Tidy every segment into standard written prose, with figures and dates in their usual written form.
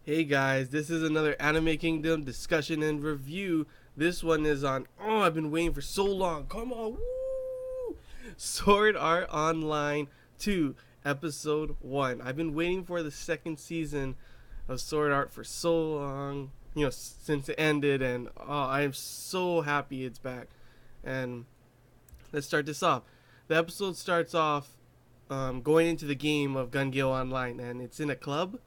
Hey guys, this is another Anime Kingdom discussion and review. This one is on, I've been waiting for so long. Come on, woo! Sword Art Online 2, Episode 1. I've been waiting for the second season of Sword Art for so long, since it ended, and I am so happy it's back. And let's start this off. The episode starts off going into the game of Gun Gale Online, and it's in a club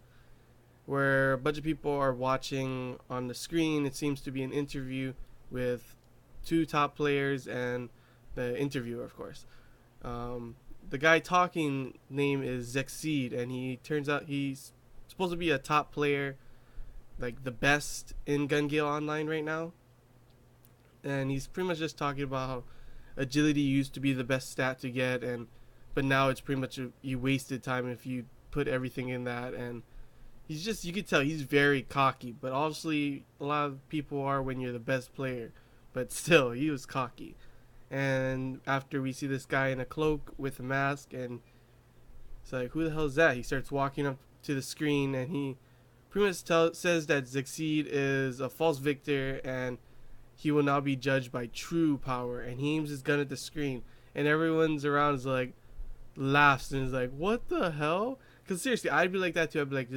where a bunch of people are watching on the screen. It seems to be an interview with two top players and the interviewer, of course. The guy talking name is Zexceed, and he turns out he's supposed to be a top player, like the best in Gun Gale Online right now. And he's pretty much just talking about how agility used to be the best stat to get, but now it's pretty much you wasted time if you put everything in that. And you could tell he's very cocky, but obviously a lot of people are when you're the best player, but still he was cocky. And after we see this guy in a cloak with a mask, and it's like, who the hell is that? He starts walking up to the screen, and he pretty much says that Zexceed is a false victor and he will now be judged by true power. And he aims his gun at the screen, and everyone's around is like laughs and is like, what the hell? Because seriously, I'd be like that too. I'd be like,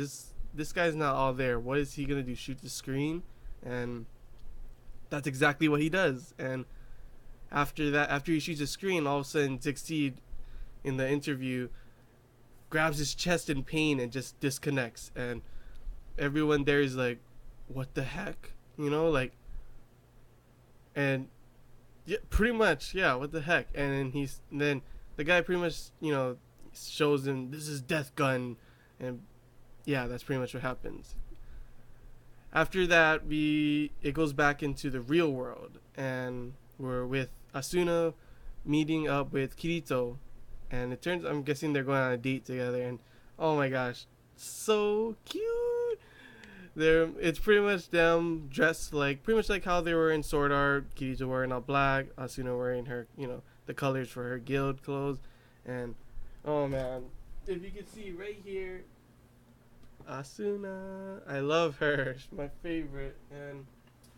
this guy's not all there. What is he gonna do? Shoot the screen? And that's exactly what he does. And after he shoots the screen, all of a sudden Zexceed in the interview grabs his chest in pain and just disconnects. And everyone there is like, what the heck? And yeah, pretty much, yeah, what the heck? And then the guy pretty much, shows him this is Death Gun, and yeah, that's pretty much what happens. After that, it goes back into the real world, and we're with Asuna meeting up with Kirito, and I'm guessing they're going on a date together, and oh my gosh, so cute. It's pretty much them dressed like pretty much like how they were in Sword Art. Kirito wearing all black, Asuna wearing her, the colors for her guild clothes, and oh man, if you can see right here, Asuna, I love her. She's my favorite, and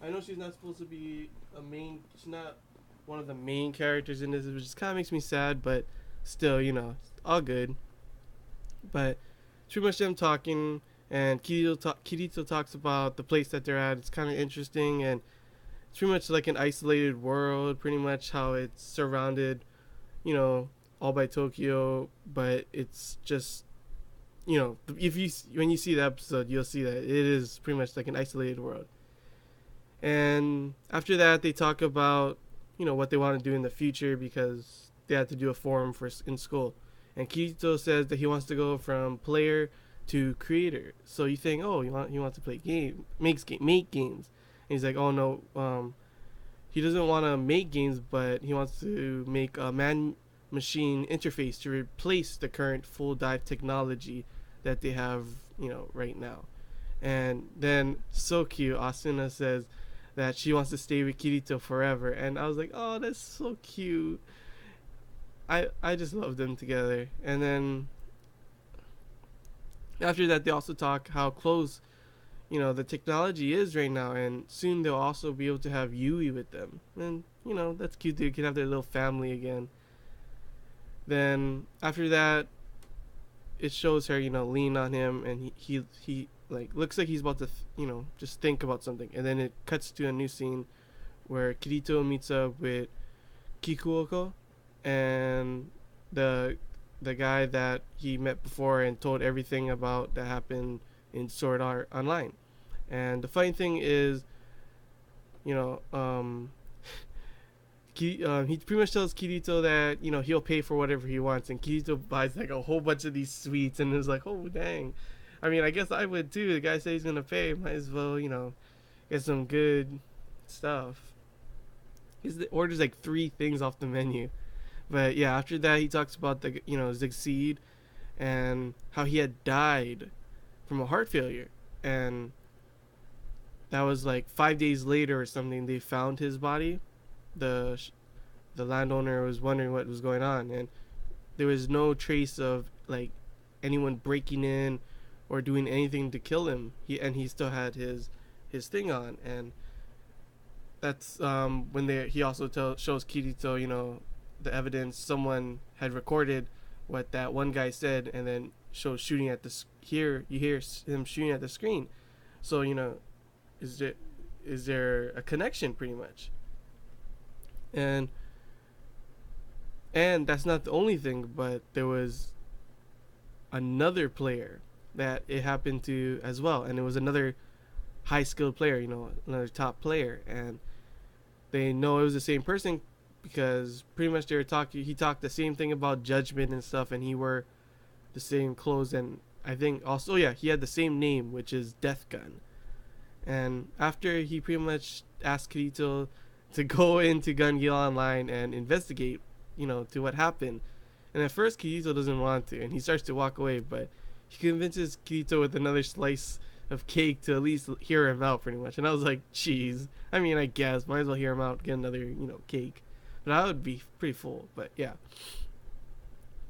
I know she's not supposed to be She's not one of the main characters in this, which just kind of makes me sad. But still, all good. But it's pretty much them talking, and Kirito talks about the place that they're at. It's kind of interesting, and it's pretty much like an isolated world. Pretty much how it's surrounded, all by Tokyo, but it's just when you see the episode, you'll see that it is pretty much like an isolated world. And after that, they talk about what they want to do in the future because they had to do a forum in school. And Kirito says that he wants to go from player to creator. So you think, oh, he wants to play make games. And he's like, oh no, he doesn't want to make games, but he wants to make a man-machine interface to replace the current full dive technology that they have, right now. And then, so cute, Asuna says that she wants to stay with Kirito forever, and I was like, oh, that's so cute. I just love them together. And then after that, they also talk how close the technology is right now, and soon they'll also be able to have Yui with them, and that's cute. They can have their little family again. Then after that, it shows her, lean on him, and he like looks like he's about to, just think about something, and then it cuts to a new scene where Kirito meets up with Kikuoko, and the guy that he met before and told everything about that happened in Sword Art Online. And the funny thing is, he pretty much tells Kirito that he'll pay for whatever he wants, and Kirito buys like a whole bunch of these sweets, and is like, oh dang, I mean, I guess I would too. The guy said he's gonna pay, might as well get some good stuff. He orders like 3 things off the menu. But yeah, after that he talks about the Zexceed and how he had died from a heart failure, and that was like 5 days later or something. They found his body. The landowner was wondering what was going on, and there was no trace of like anyone breaking in or doing anything to kill him. He still had his thing on, and that's when he also shows Kirito, the evidence someone had recorded what that one guy said, and then shows shooting at you hear him shooting at the screen. So is there a connection, pretty much? And that's not the only thing, but there was another player that it happened to as well, and it was another high skilled player, another top player, and they know it was the same person because pretty much they were talking. He talked the same thing about judgment and stuff, and he wore the same clothes, and I think also, yeah, he had the same name, which is Death Gun. And after he pretty much asked Kirito to go into Gun Gale Online and investigate, to what happened. And at first Kirito doesn't want to, and he starts to walk away, but he convinces Kirito with another slice of cake to at least hear him out, pretty much. And I was like, jeez. I mean, I guess might as well hear him out, get another, cake. But I would be pretty full. But yeah.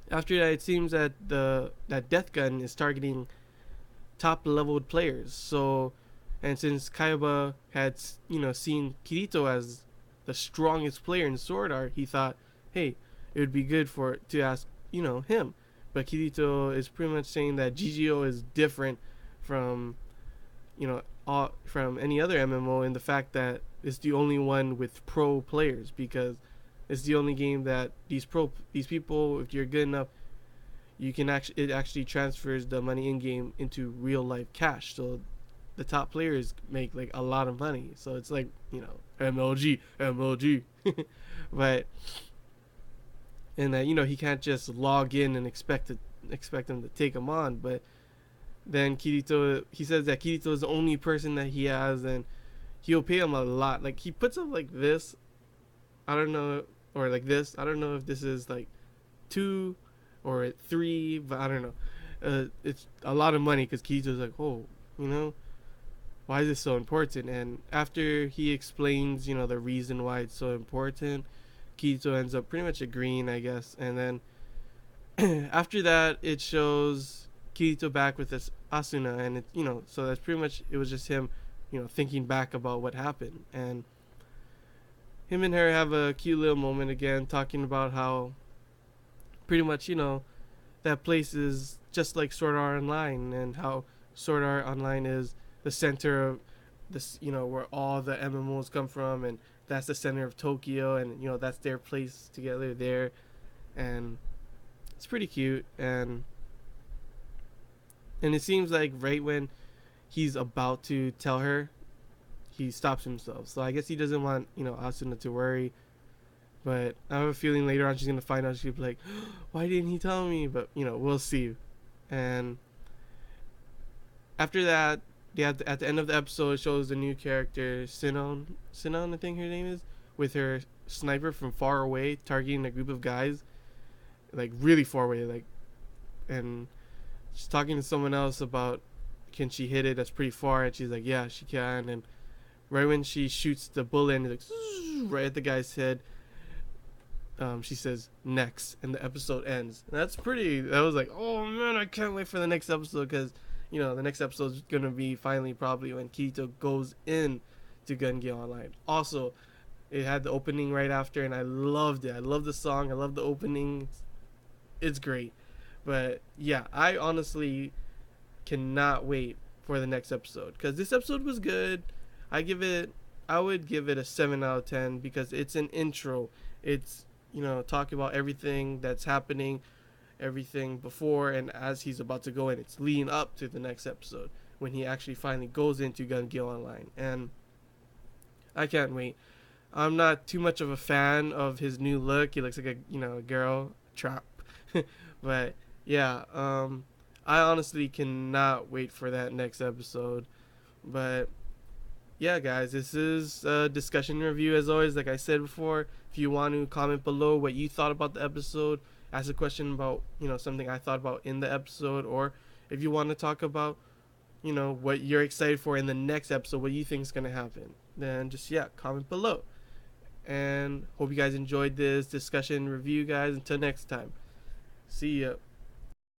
After that, it seems that that Death Gun is targeting top leveled players. So, and since Kaiba had seen Kirito as the strongest player in Sword Art, he thought, hey, it would be good to ask him. But Kirito is pretty much saying that GGO is different from from any other MMO in the fact that it's the only one with pro players, because it's the only game that these people, if you're good enough, you can actually transfers the money in game into real life cash. So the top players make like a lot of money. So it's like, MLG. But and that he can't just log in and expect them to take him on. But then Kirito, he says that Kirito is the only person that he has, and he'll pay him a lot. Like, he puts up like this, I don't know, or like this. I don't know if this is like 2 or 3, but I don't know. It's a lot of money because Kirito's like, oh, why is this so important? And after he explains, the reason why it's so important, Kirito ends up pretty much agreeing, I guess. And then after that, it shows Kirito back with this Asuna, and so that's pretty much, it was just him, thinking back about what happened, and him and her have a cute little moment again, talking about how pretty much, that place is just like Sword Art Online, and how Sword Art Online is the center of this, where all the MMOs come from, and that's the center of Tokyo, and that's their place together there, and it's pretty cute. And it seems like right when he's about to tell her, he stops himself. So I guess he doesn't want Asuna to worry, but I have a feeling later on she's gonna find out. She'll be like, why didn't he tell me? But we'll see. And after that, at the end of the episode, it shows the new character, Sinon, I think her name is, with her sniper from far away, targeting a group of guys, like really far away, like, and she's talking to someone else about, can she hit it that's pretty far, and she's like, yeah, she can. And right when she shoots the bullet, and it's like right at the guy's head, she says next, and the episode ends. And that was like, oh man, I can't wait for the next episode, because the next episode is gonna be finally probably when Kirito goes in to Gun Gale Online. Also, it had the opening right after, and I loved it. I love the song, I love the opening. It's great. But yeah, I honestly cannot wait for the next episode, because this episode was good. I would give it a 7 out of 10, because it's an intro. It's talking about everything that's happening, everything before and as he's about to go in. It's leading up to the next episode when he actually finally goes into Gun Gale Online, and I can't wait. I'm not too much of a fan of his new look. He looks like a girl trap. But yeah, I honestly cannot wait for that next episode. But yeah, guys, this is a discussion review as always. Like I said before, if you want to comment below what you thought about the episode, ask a question about something I thought about in the episode, or if you want to talk about what you're excited for in the next episode, what you think is going to happen, then just comment below. And hope you guys enjoyed this discussion review, guys. Until next time, see ya.